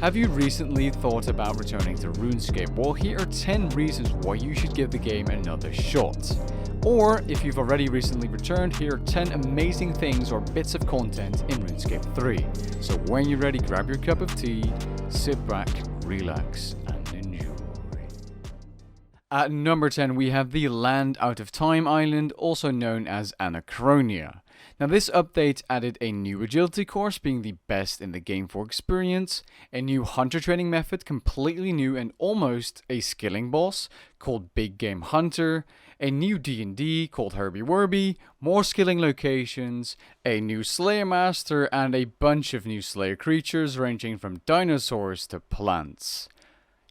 Have you recently thought about returning to Runescape? Well, here are 10 reasons why you should give the game another shot. Or, if you've already recently returned, here are 10 amazing things or bits of content in RuneScape 3. So when you're ready, grab your cup of tea, sit back, relax, and enjoy. At number 10, we have the Land Out of Time island, also known as Anachronia. Now this update added a new agility course, being the best in the game for experience, a new hunter training method, completely new and almost a skilling boss called Big Game Hunter, a new D&D called Herbie Werby, more skilling locations, a new Slayer Master, and a bunch of new Slayer creatures ranging from dinosaurs to plants.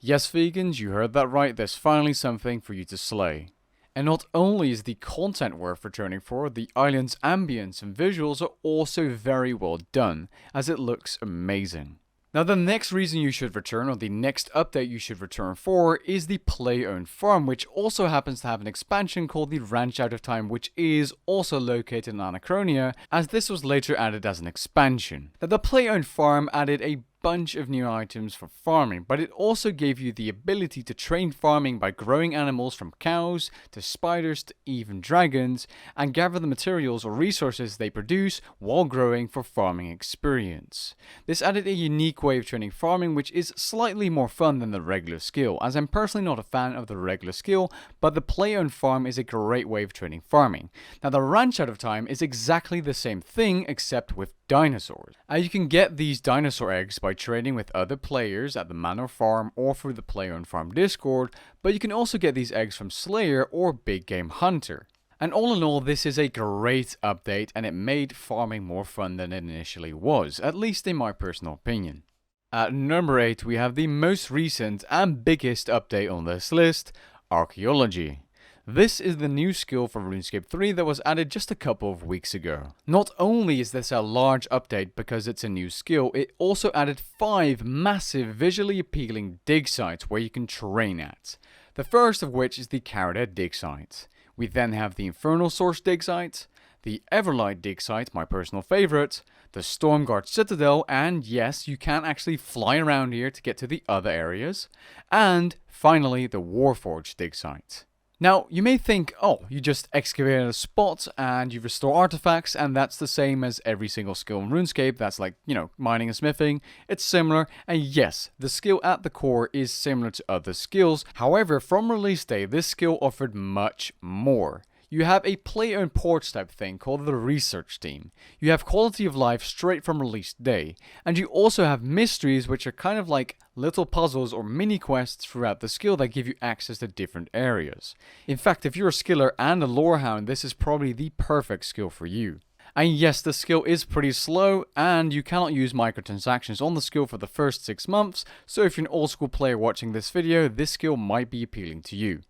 Yes, vegans, you heard that right, there's finally something for you to slay. And not only is the content worth returning for, the island's ambience and visuals are also very well done, as it looks amazing. Now the next reason you should return, or the next update you should return for, is the play-owned farm, which also happens to have an expansion called the Ranch Out of Time, which is also located in Anachronia, as this was later added as an expansion. Now the play-owned farm added a bunch of new items for farming, but it also gave you the ability to train farming by growing animals from cows to spiders to even dragons, and gather the materials or resources they produce while growing for farming experience. This added a unique way of training farming, which is slightly more fun than the regular skill, as I'm personally not a fan of the regular skill, but the play-owned farm is a great way of training farming. Now the Ranch Out of Time is exactly the same thing, except with dinosaurs. You can get these dinosaur eggs by trading with other players at the Manor Farm or through the Play-Owned Farm Discord, but you can also get these eggs from Slayer or Big Game Hunter. And all in all, this is a great update, and it made farming more fun than it initially was, at least in my personal opinion. At number 8, we have the most recent and biggest update on this list, Archaeology. This is the new skill for RuneScape 3 that was added just a couple of weeks ago. Not only is this a large update because it's a new skill, it also added 5 massive visually appealing dig sites where you can train at. The first of which is the Carrot dig site. We then have the Infernal Source dig site, the Everlight dig site, my personal favorite, the Stormguard Citadel, and yes, you can actually fly around here to get to the other areas, and finally the Warforged dig site. Now, you may think, oh, you just excavate a spot and you restore artifacts, and that's the same as every single skill in RuneScape. That's like, mining and smithing. It's similar, and yes, the skill at the core is similar to other skills. However, from release day, this skill offered much more. You have a play-owned porch type thing called the Research Team. You have quality of life straight from release day. And you also have mysteries, which are kind of like little puzzles or mini quests throughout the skill that give you access to different areas. In fact, if you're a skiller and a lore hound, this is probably the perfect skill for you. And yes, the skill is pretty slow, and you cannot use microtransactions on the skill for the first 6 months, so if you're an old school player watching this video, this skill might be appealing to you.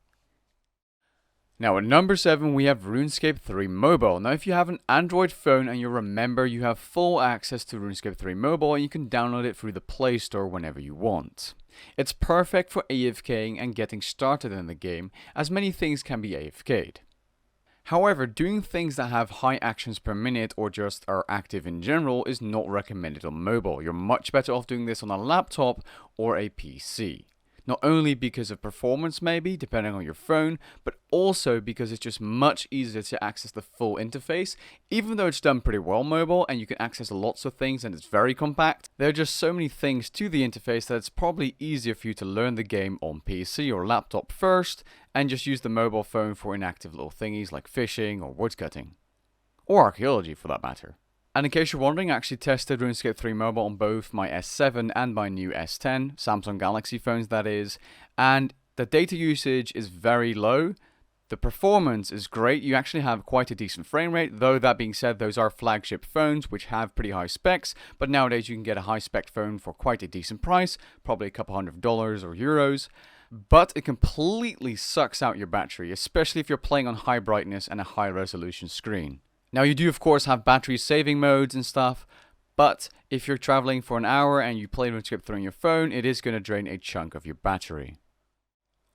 Now at number 7 we have RuneScape 3 Mobile. Now if you have an Android phone and you remember, you have full access to RuneScape 3 Mobile and you can download it through the Play Store whenever you want. It's perfect for AFKing and getting started in the game, as many things can be AFK'd. However, doing things that have high actions per minute or just are active in general is not recommended on mobile. You're much better off doing this on a laptop or a PC. Not only because of performance maybe, depending on your phone, but also because it's just much easier to access the full interface. Even though it's done pretty well mobile and you can access lots of things and it's very compact, there are just so many things to the interface that it's probably easier for you to learn the game on PC or laptop first and just use the mobile phone for inactive little thingies like fishing or woodcutting. Or archaeology for that matter. And in case you're wondering, I actually tested RuneScape 3 Mobile on both my S7 and my new S10, Samsung Galaxy phones that is, and the data usage is very low. The performance is great, you actually have quite a decent frame rate, though that being said, those are flagship phones which have pretty high specs, but nowadays you can get a high spec phone for quite a decent price, probably a couple $100 or euros. But it completely sucks out your battery, especially if you're playing on high brightness and a high resolution screen. Now you do of course have battery saving modes and stuff, but if you're traveling for an hour and you play RuneScape 3 on your phone, it is going to drain a chunk of your battery.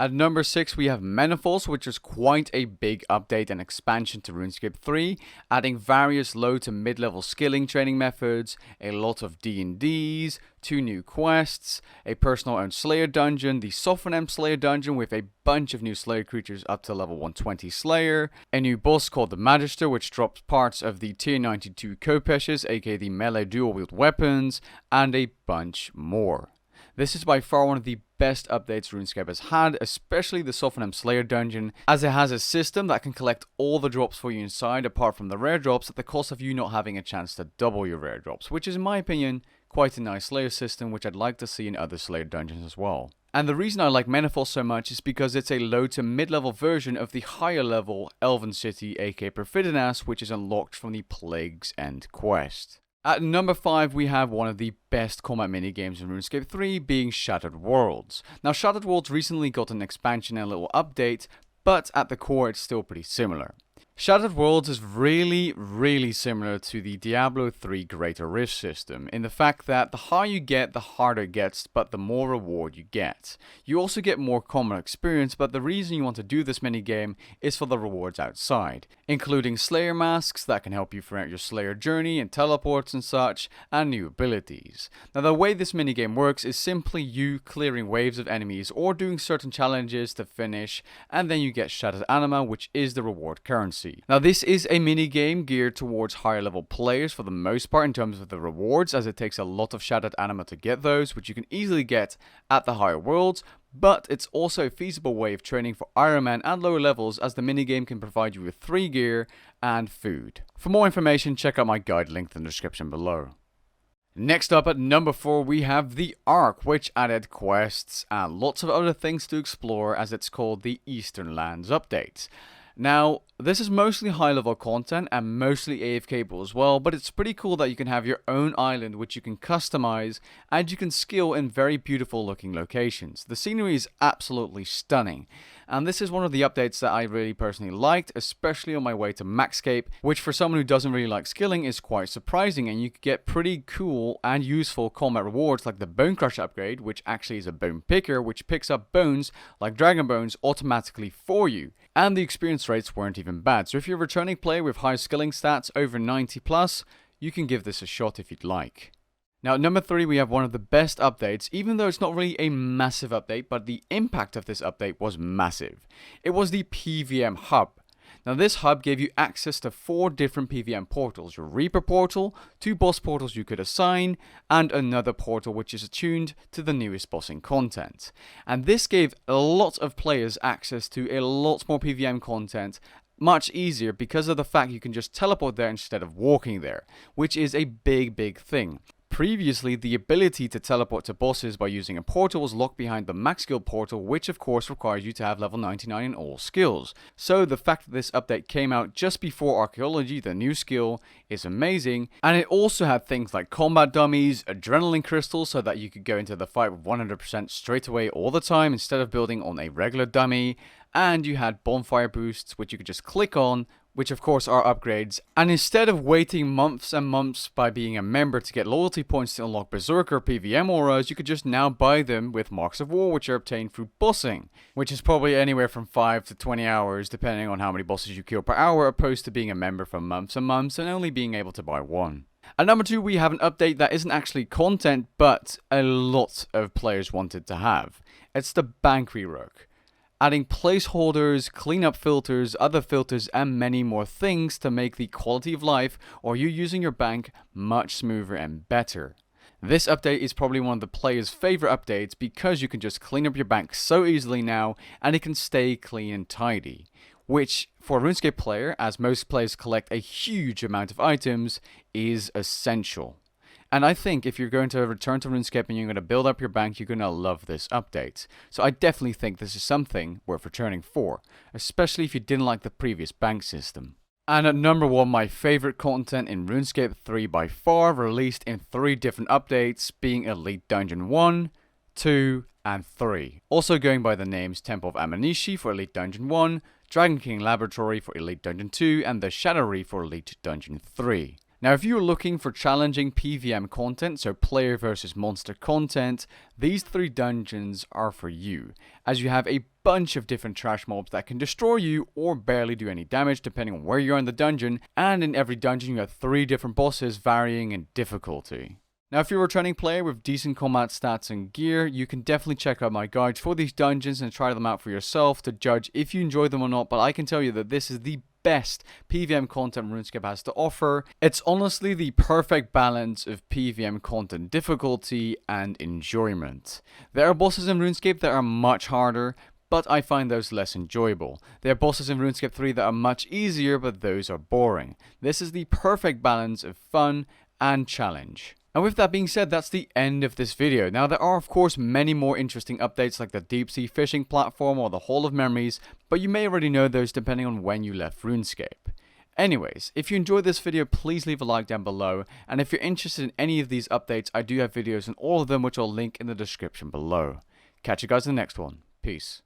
At number 6, we have Manifolds, which is quite a big update and expansion to RuneScape 3, adding various low to mid-level skilling training methods, a lot of D&Ds, 2 new quests, a personal owned Slayer dungeon, the Sophonem Slayer dungeon with a bunch of new Slayer creatures up to level 120 Slayer, a new boss called the Magister, which drops parts of the tier 92 Kopeshes, aka the melee dual wield weapons, and a bunch more. This is by far one of the best updates RuneScape has had, especially the Sophonem Slayer dungeon, as it has a system that can collect all the drops for you inside apart from the rare drops at the cost of you not having a chance to double your rare drops, which is in my opinion quite a nice Slayer system which I'd like to see in other Slayer dungeons as well. And the reason I like Manifold so much is because it's a low to mid-level version of the higher level Elven City aka Perfidinas, which is unlocked from the Plague's End quest. At number 5, we have one of the best combat minigames in RuneScape 3, being Shattered Worlds. Now, Shattered Worlds recently got an expansion and a little update, but at the core it's still pretty similar. Shattered Worlds is really similar to the Diablo 3 Greater Rift system, in the fact that the higher you get, the harder it gets, but the more reward you get. You also get more combat experience, but the reason you want to do this minigame is for the rewards outside, including Slayer masks that can help you throughout your Slayer journey and teleports and such, and new abilities. Now the way this minigame works is simply you clearing waves of enemies or doing certain challenges to finish, and then you get Shattered Anima, which is the reward currency. Now this is a minigame geared towards higher level players for the most part in terms of the rewards, as it takes a lot of Shattered Anima to get those, which you can easily get at the higher worlds, but it's also a feasible way of training for Iron Man and lower levels, as the minigame can provide you with free gear and food. For more information, check out my guide linked in the description below. Next up at number 4, we have the Ark, which added quests and lots of other things to explore, as it's called the Eastern Lands update. Now, this is mostly high level content and mostly AFKable as well, but it's pretty cool that you can have your own island which you can customize and you can skill in very beautiful looking locations. The scenery is absolutely stunning, and this is one of the updates that I really personally liked, especially on my way to Maxscape, which for someone who doesn't really like skilling is quite surprising, and you could get pretty cool and useful combat rewards like the Bone Crush upgrade, which actually is a bone picker which picks up bones like dragon bones automatically for you. And the experience rates weren't even bad, so if you're a returning player with high skilling stats over 90 plus, you can give this a shot if you'd like. Now at number 3, we have one of the best updates, even though it's not really a massive update, but the impact of this update was massive. It was the PvM Hub. Now this hub gave you access to 4 different PvM portals: your Reaper portal, 2 boss portals you could assign, and another portal which is attuned to the newest bossing content. And this gave a lot of players access to a lot more PvM content much easier because of the fact you can just teleport there instead of walking there, which is a big thing. Previously, the ability to teleport to bosses by using a portal was locked behind the max skill portal, which of course requires you to have level 99 in all skills. So the fact that this update came out just before Archaeology, the new skill, is amazing. And it also had things like combat dummies, adrenaline crystals so that you could go into the fight with 100% straight away all the time instead of building on a regular dummy. And you had bonfire boosts which you could just click on, which of course are upgrades, and instead of waiting months and months by being a member to get loyalty points to unlock Berserker PvM auras, you could just now buy them with Marks of War, which are obtained through bossing, which is probably anywhere from 5 to 20 hours depending on how many bosses you kill per hour, opposed to being a member for months and months and only being able to buy one. At number 2, we have an update that isn't actually content, but a lot of players wanted to have. It's the bank rework, adding placeholders, cleanup filters, other filters, and many more things to make the quality of life or you using your bank much smoother and better. This update is probably one of the players' favorite updates because you can just clean up your bank so easily now and it can stay clean and tidy, which for a RuneScape player, as most players collect a huge amount of items, is essential. And I think if you're going to return to RuneScape and you're going to build up your bank, you're going to love this update. So I definitely think this is something worth returning for, especially if you didn't like the previous bank system. And at number 1, my favorite content in RuneScape 3 by far, released in 3 different updates, being Elite Dungeon 1, 2, and 3. Also going by the names Temple of Amanishi for Elite Dungeon 1, Dragon King Laboratory for Elite Dungeon 2, and the Shadow Reef for Elite Dungeon 3. Now, if you're looking for challenging PvM content, so player versus monster content, these 3 dungeons are for you, as you have a bunch of different trash mobs that can destroy you or barely do any damage depending on where you are in the dungeon, and in every dungeon you have 3 different bosses varying in difficulty. Now, if you're a returning player with decent combat stats and gear, you can definitely check out my guides for these dungeons and try them out for yourself to judge if you enjoy them or not, but I can tell you that this is the best PvM content Runescape has to offer. It's honestly the perfect balance of PvM content difficulty and enjoyment. There are bosses in Runescape that are much harder, but I find those less enjoyable. There are bosses in RuneScape 3 that are much easier, but those are boring. This is the perfect balance of fun and challenge. And with that being said, that's the end of this video. Now, there are of course many more interesting updates like the deep sea fishing platform or the Hall of Memories, but you may already know those depending on when you left RuneScape. Anyways, if you enjoyed this video, please leave a like down below, and if you're interested in any of these updates, I do have videos on all of them which I'll link in the description below. Catch you guys in the next one. Peace.